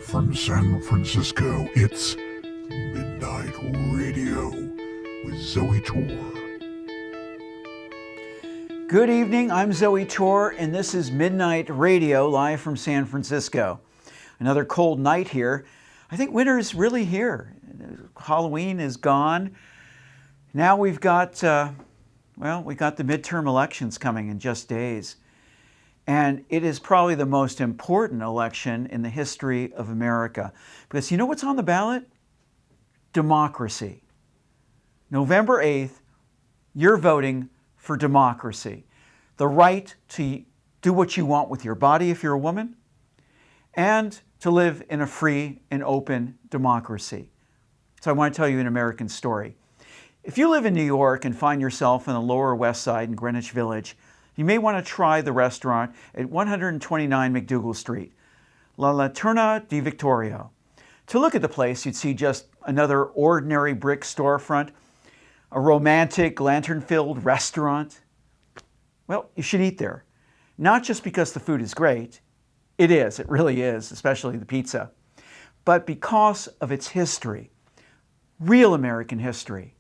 from San Francisco, it's Midnight Radio with Zoey Tur. Good evening, I'm Zoey Tur, and this is Midnight Radio, live from San Francisco. Another cold night here. I think winter is really here. Halloween is gone. Now we've got, the midterm elections coming in just days. And it is probably the most important election in the history of America. Because you know what's on the ballot? Democracy. November 8th, you're voting for democracy. The right to do what you want with your body if you're a woman, and to live in a free and open democracy. So I want to tell you an American story. If you live in New York and find yourself in the Lower West Side in Greenwich Village, you may want to try the restaurant at 129 McDougal Street, La Laterna di Vittorio. To look at the place, you'd see just another ordinary brick storefront, a romantic, lantern-filled restaurant. Well, you should eat there. Not just because the food is great. It is, it really is, especially the pizza. But because of its history, real American history.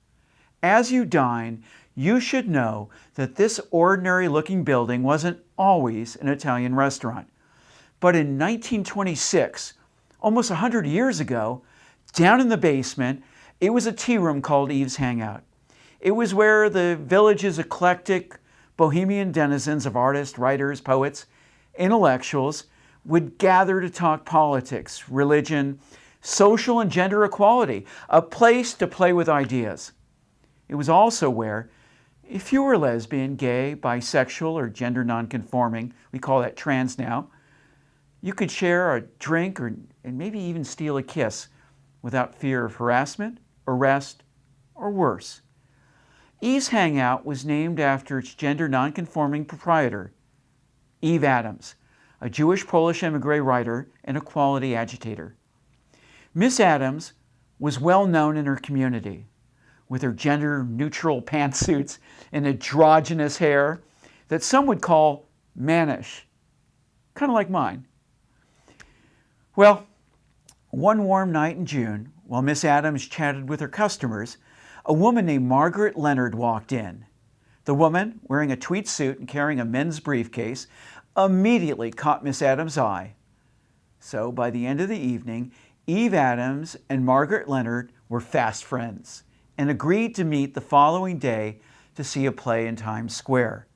As you dine, you should know that this ordinary-looking building wasn't always an Italian restaurant. But in 1926, almost 100 years ago, down in the basement, it was a tea room called Eve's Hangout. It was where the village's eclectic, bohemian denizens of artists, writers, poets, intellectuals would gather to talk politics, religion, social and gender equality, a place to play with ideas. It was also where, if you were lesbian, gay, bisexual, or gender nonconforming, we call that trans now, you could share a drink and maybe even steal a kiss without fear of harassment, arrest, or worse. Eve's Hangout was named after its gender nonconforming proprietor, Eve Adams, a Jewish Polish emigre writer and equality agitator. Miss Adams was well known in her community, with her gender-neutral pantsuits and androgynous hair that some would call mannish, kind of like mine. Well, one warm night in June, while Miss Adams chatted with her customers, a woman named Margaret Leonard walked in. The woman, wearing a tweed suit and carrying a men's briefcase, immediately caught Miss Adams' eye. So by the end of the evening, Eve Adams and Margaret Leonard were fast friends and agreed to meet the following day to see a play in Times Square.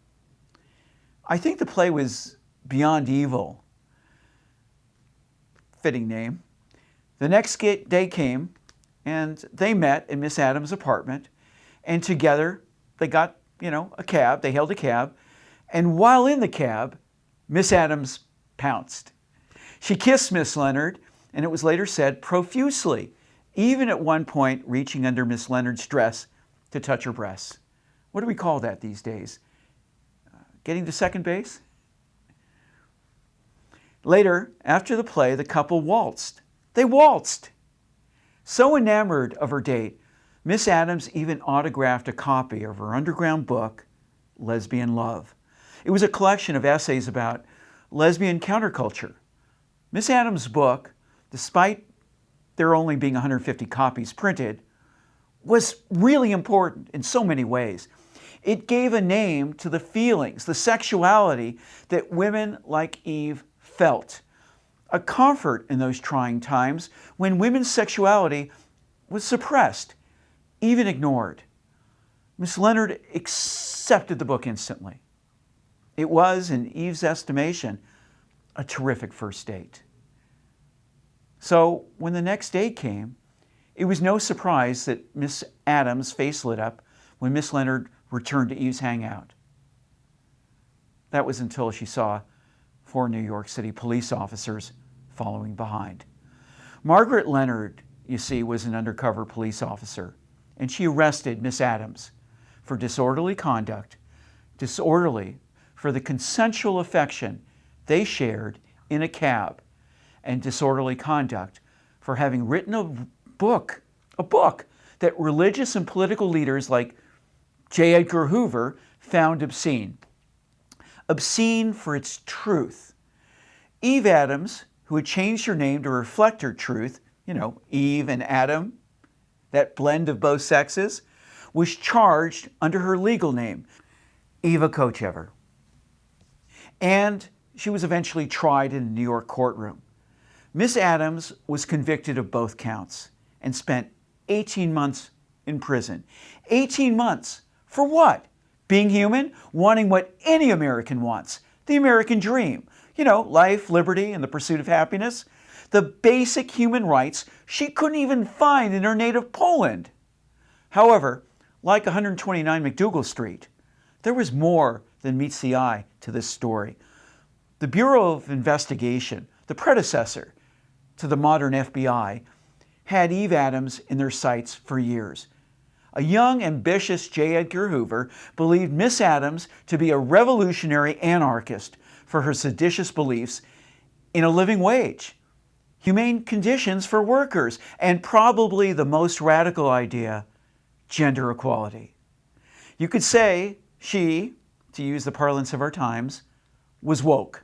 I think the play was Beyond Evil. Fitting name. The next day came, and they met in Miss Adams' apartment, and together they got, a cab. They hailed a cab, and while in the cab, Miss Adams pounced. She kissed Miss Leonard, and it was later said profusely, even at one point reaching under Miss Leonard's dress to touch her breasts. What do we call that these days? Getting to second base? Later, after the play, the couple waltzed. They waltzed! So enamored of her date, Miss Adams even autographed a copy of her underground book, Lesbian Love. It was a collection of essays about lesbian counterculture. Miss Adams' book, despite there only being 150 copies printed, was really important in so many ways. It gave a name to the feelings, the sexuality that women like Eve felt. A comfort in those trying times when women's sexuality was suppressed, even ignored. Miss Leonard accepted the book instantly. It was, in Eve's estimation, a terrific first date. So when the next day came, it was no surprise that Miss Adams' face lit up when Miss Leonard returned to Eve's Hangout. That was until she saw 4 New York City police officers following behind. Margaret Leonard, you see, was an undercover police officer, and she arrested Miss Adams for disorderly conduct, disorderly for the consensual affection they shared in a cab, and disorderly conduct for having written a book that religious and political leaders like J. Edgar Hoover found obscene. Obscene for its truth. Eve Adams, who had changed her name to reflect her truth, Eve and Adam, that blend of both sexes, was charged under her legal name, Eva Kochever. And she was eventually tried in a New York courtroom. Miss Adams was convicted of both counts and spent 18 months in prison. 18 months for what? Being human, wanting what any American wants, the American dream. Life, liberty, and the pursuit of happiness. The basic human rights she couldn't even find in her native Poland. However, like 129 McDougal Street, there was more than meets the eye to this story. The Bureau of Investigation, the predecessor to the modern FBI, had Eve Adams in their sights for years. A young, ambitious J. Edgar Hoover believed Miss Adams to be a revolutionary anarchist for her seditious beliefs in a living wage, humane conditions for workers, and probably the most radical idea, gender equality. You could say she, to use the parlance of our times, was woke.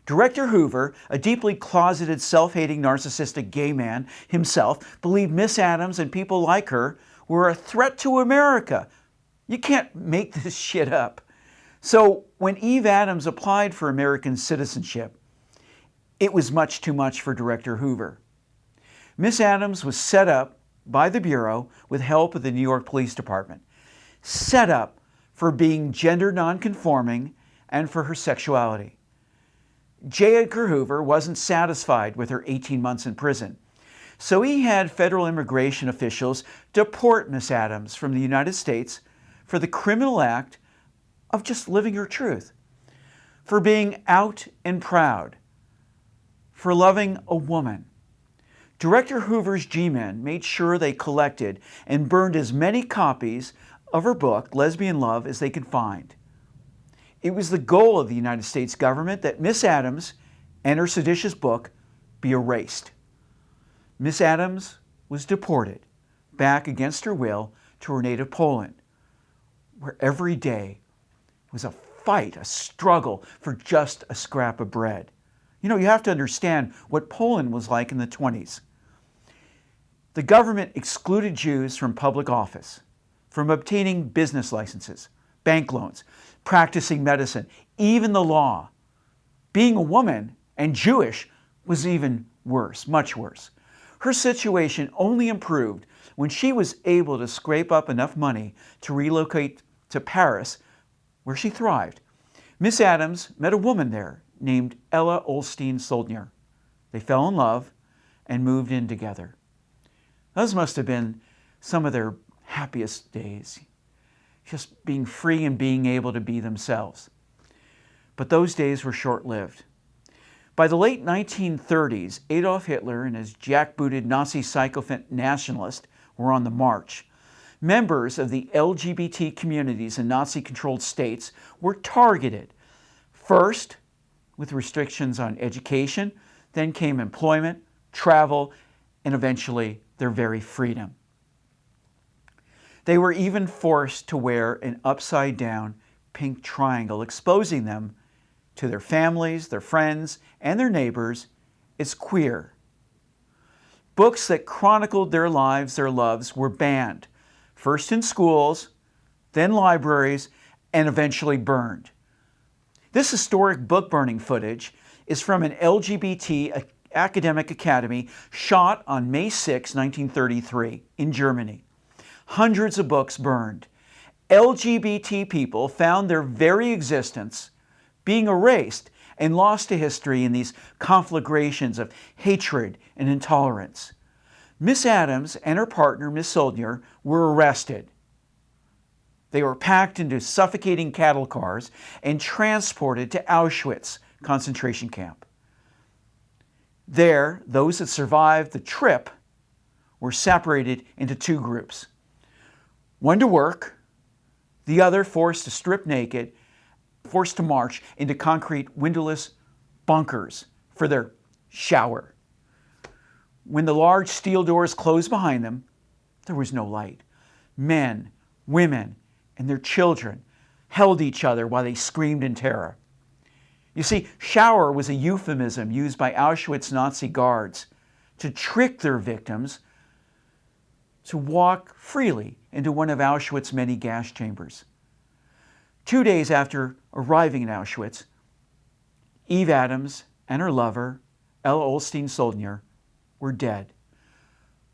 Director Hoover, a deeply closeted, self-hating, narcissistic gay man himself, believed Miss Adams and people like her were a threat to America. You can't make this shit up. So when Eve Adams applied for American citizenship, it was much too much for Director Hoover. Miss Adams was set up by the Bureau with help of the New York Police Department, set up for being gender nonconforming and for her sexuality. J. Edgar Hoover wasn't satisfied with her 18 months in prison, so he had federal immigration officials deport Miss Adams from the United States for the criminal act of just living her truth, for being out and proud, for loving a woman. Director Hoover's G-men made sure they collected and burned as many copies of her book, Lesbian Love, as they could find. It was the goal of the United States government that Miss Adams and her seditious book be erased. Miss Adams was deported back against her will to her native Poland, where every day was a fight, a struggle for just a scrap of bread. You have to understand what Poland was like in the 20s. The government excluded Jews from public office, from obtaining business licenses, bank loans, practicing medicine, even the law. Being a woman and Jewish was even worse, much worse. Her situation only improved when she was able to scrape up enough money to relocate to Paris, where she thrived. Miss Adams met a woman there named Ella Olstein-Soldner. They fell in love and moved in together. Those must have been some of their happiest days, just being free and being able to be themselves. But those days were short-lived. By the late 1930s, Adolf Hitler and his jackbooted Nazi sycophant nationalist were on the march. Members of the LGBT communities in Nazi-controlled states were targeted. First, with restrictions on education, then came employment, travel, and eventually their very freedom. They were even forced to wear an upside-down pink triangle, exposing them to their families, their friends, and their neighbors as queer. Books that chronicled their lives, their loves, were banned, first in schools, then libraries, and eventually burned. This historic book burning footage is from an LGBT academic academy shot on May 6, 1933, in Germany. Hundreds of books burned. LGBT people found their very existence being erased and lost to history in these conflagrations of hatred and intolerance. Miss Adams and her partner, Miss Soldner, were arrested. They were packed into suffocating cattle cars and transported to Auschwitz concentration camp. There, those that survived the trip were separated into two groups. One to work, the other forced to strip naked, forced to march into concrete windowless bunkers for their shower. When the large steel doors closed behind them, there was no light. Men, women, and their children held each other while they screamed in terror. You see, shower was a euphemism used by Auschwitz Nazi guards to trick their victims to walk freely into one of Auschwitz's many gas chambers. 2 days after arriving in Auschwitz, Eve Adams and her lover, Ella Olstein-Soldner, were dead,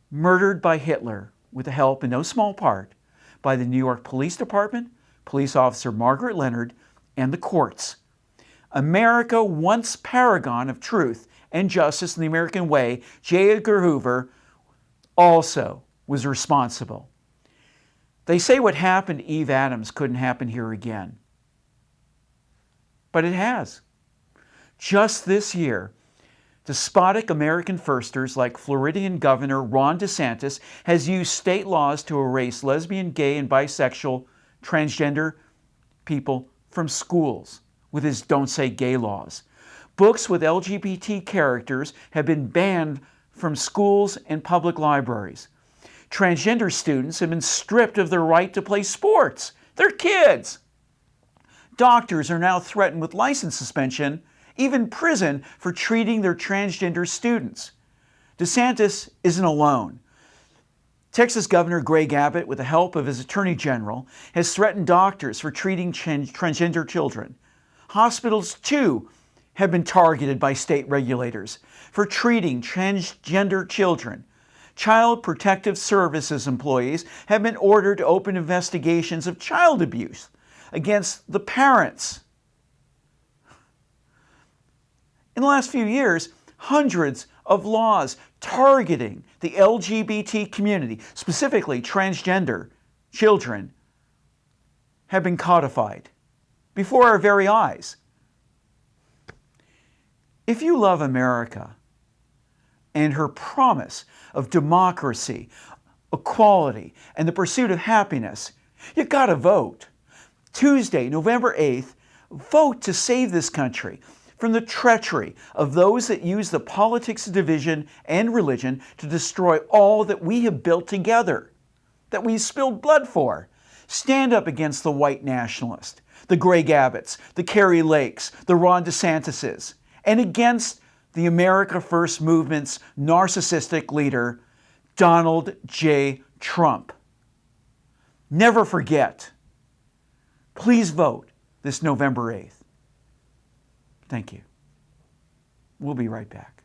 murdered by Hitler with the help, in no small part, by the New York Police Department, police officer Margaret Leonard, and the courts. America, once paragon of truth and justice in the American way, J. Edgar Hoover also was responsible. They say what happened to Eve Adams couldn't happen here again. But it has. Just this year, despotic American firsters like Floridian Governor Ron DeSantis has used state laws to erase lesbian, gay, and bisexual, transgender people from schools with his Don't Say Gay laws. Books with LGBT characters have been banned from schools and public libraries. Transgender students have been stripped of their right to play sports. They're kids. Doctors are now threatened with license suspension, even prison, for treating their transgender students. DeSantis isn't alone. Texas Governor Greg Abbott, with the help of his Attorney General, has threatened doctors for treating transgender children. Hospitals, too, have been targeted by state regulators for treating transgender children. Child Protective Services employees have been ordered to open investigations of child abuse against the parents. In the last few years, hundreds of laws targeting the LGBT community, specifically transgender children, have been codified before our very eyes. If you love America and her promise of democracy, equality, and the pursuit of happiness, you've got to vote. Tuesday, November 8th, vote to save this country from the treachery of those that use the politics of division and religion to destroy all that we have built together, that we spilled blood for. Stand up against the white nationalist, the Greg Abbotts, the Carrie Lakes, the Ron DeSantises, and against the America First movement's narcissistic leader, Donald J. Trump. Never forget. Please vote this November 8th. Thank you. We'll be right back.